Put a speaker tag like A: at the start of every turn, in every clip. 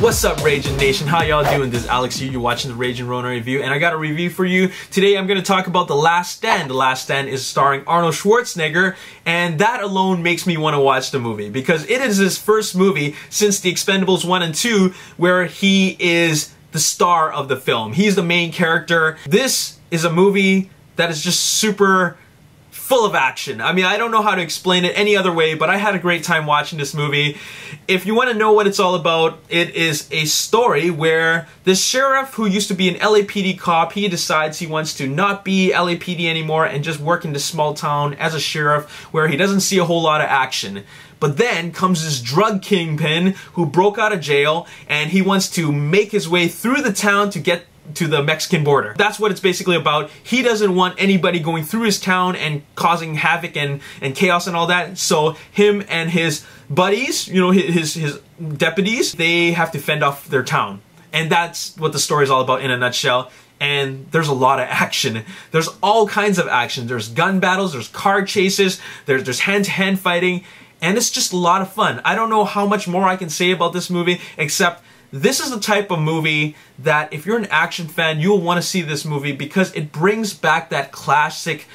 A: What's up, Ragin Nation? How y'all doing? This is Alex here. You're watching the Ragin Ronin review, and I got a review for you. Today I'm going to talk about The Last Stand. The Last Stand is starring Arnold Schwarzenegger, and that alone makes me want to watch the movie because it is his first movie since The Expendables 1 and 2 where he is the star of the film. He's the main character. This is a movie that is just super full of action. I mean, I don't know how to explain it any other way, but I had a great time watching this movie. If you want to know what it's all about, it is a story where this sheriff who used to be an LAPD cop, he decides he wants to not be LAPD anymore and just work in this small town as a sheriff where he doesn't see a whole lot of action. But then comes this drug kingpin who broke out of jail, and he wants to make his way through the town to get to the Mexican border. That's what it's basically about. He doesn't want anybody going through his town and causing havoc and chaos and all that. So him and his buddies, you know, his deputies, they have to fend off their town. And that's what the story is all about in a nutshell. And there's a lot of action. There's all kinds of action. There's gun battles, there's car chases, there's hand-to-hand fighting, and it's just a lot of fun. I don't know how much more I can say about this movie, except this is the type of movie that if you're an action fan, you'll want to see this movie because it brings back that classic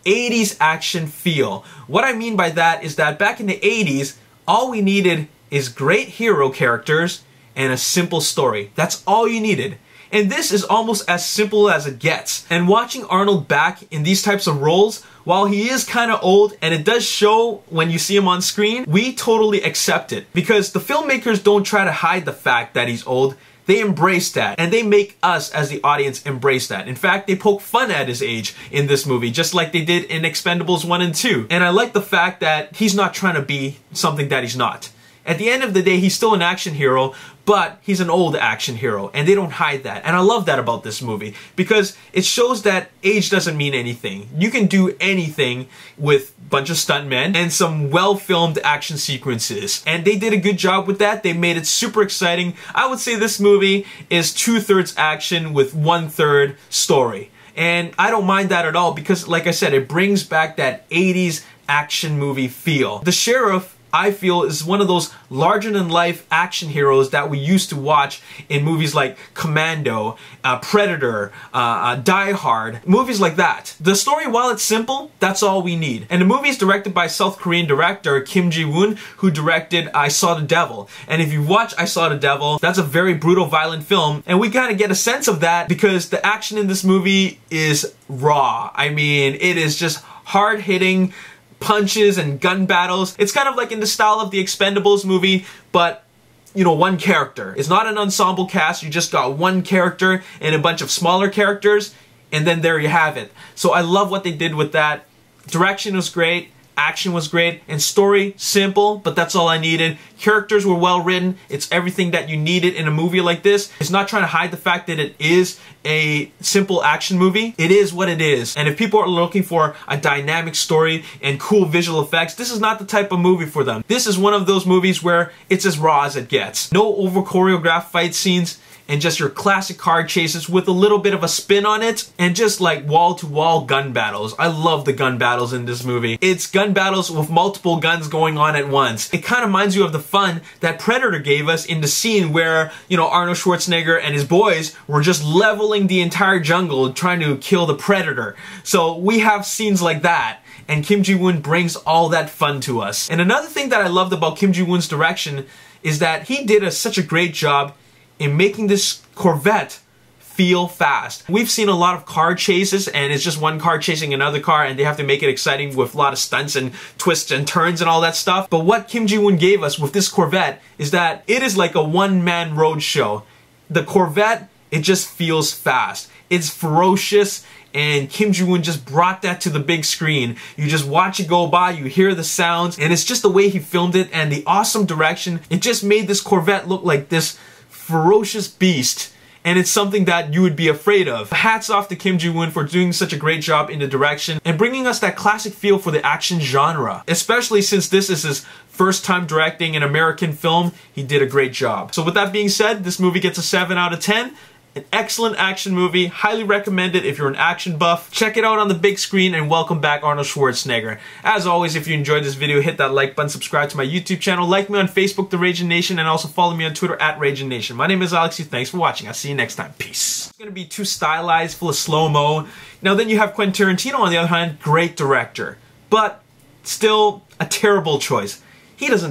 A: 80s action feel. What I mean by that is that back in the 80s, all we needed is great hero characters and a simple story. That's all you needed. And this is almost as simple as it gets. And watching Arnold back in these types of roles, while he is kind of old and it does show when you see him on screen, we totally accept it. Because the filmmakers don't try to hide the fact that he's old. They embrace that, and they make us as the audience embrace that. In fact, they poke fun at his age in this movie, just like they did in Expendables 1 and 2. And I like the fact that he's not trying to be something that he's not. At the end of the day, he's still an action hero, but he's an old action hero, and they don't hide that. And I love that about this movie, because it shows that age doesn't mean anything. You can do anything with a bunch of stuntmen and some well-filmed action sequences. And they did a good job with that. They made it super exciting. I would say this movie is 2/3 action with 1/3 story. And I don't mind that at all, because like I said, it brings back that 80s action movie feel. The sheriff, I feel, is one of those larger-than-life action heroes that we used to watch in movies like Commando, Predator, Die Hard, movies like that. The story, while it's simple, that's all we need. And the movie is directed by South Korean director Kim Ji-woon, who directed I Saw the Devil. And if you watch I Saw the Devil, that's a very brutal, violent film, and we kind of get a sense of that because the action in this movie is raw. I mean, it is just hard-hitting punches and gun battles. It's kind of like in the style of the Expendables movie, but you know, one character. It's not an ensemble cast. You just got one character and a bunch of smaller characters, and then there you have it. So I love what they did with that. Direction was great, action was great, and story simple, but that's all I needed. Characters were well written. It's everything that you needed in a movie like this. It's not trying to hide the fact that it is a simple action movie. It is what it is. And if people are looking for a dynamic story and cool visual effects, this is not the type of movie for them. This is one of those movies where it's as raw as it gets. No over choreographed fight scenes, and just your classic car chases with a little bit of a spin on it, and just like wall-to-wall gun battles. I love the gun battles in this movie. It's gun battles with multiple guns going on at once. It kind of reminds you of the fun that Predator gave us in the scene where, you know, Arnold Schwarzenegger and his boys were just leveling the entire jungle trying to kill the Predator. So we have scenes like that, and Kim Ji-woon brings all that fun to us. And another thing that I loved about Kim Ji-woon's direction is that he did such a great job in making this Corvette feel fast. We've seen a lot of car chases, and it's just one car chasing another car, and they have to make it exciting with a lot of stunts and twists and turns and all that stuff. But what Kim Ji-woon gave us with this Corvette is that it is like a one-man road show. The Corvette, it just feels fast. It's ferocious, and Kim Ji-woon just brought that to the big screen. You just watch it go by, you hear the sounds, and it's just the way he filmed it and the awesome direction. It just made this Corvette look like this ferocious beast, and it's something that you would be afraid of. Hats off to Kim Ji-woon for doing such a great job in the direction and bringing us that classic feel for the action genre. Especially since this is his first time directing an American film, he did a great job. So with that being said, this movie gets a 7 out of 10. An excellent action movie, highly recommend it if you're an action buff. Check it out on the big screen, and welcome back Arnold Schwarzenegger. As always, if you enjoyed this video, hit that like button, subscribe to my YouTube channel, like me on Facebook, The Ragin Nation, and also follow me on Twitter at Ragin Nation. My name is Alex, thanks for watching. I'll see you next time. Peace. It's gonna be too stylized, full of slow-mo. Now then you have Quentin Tarantino on the other hand, great director, but still a terrible choice. He doesn't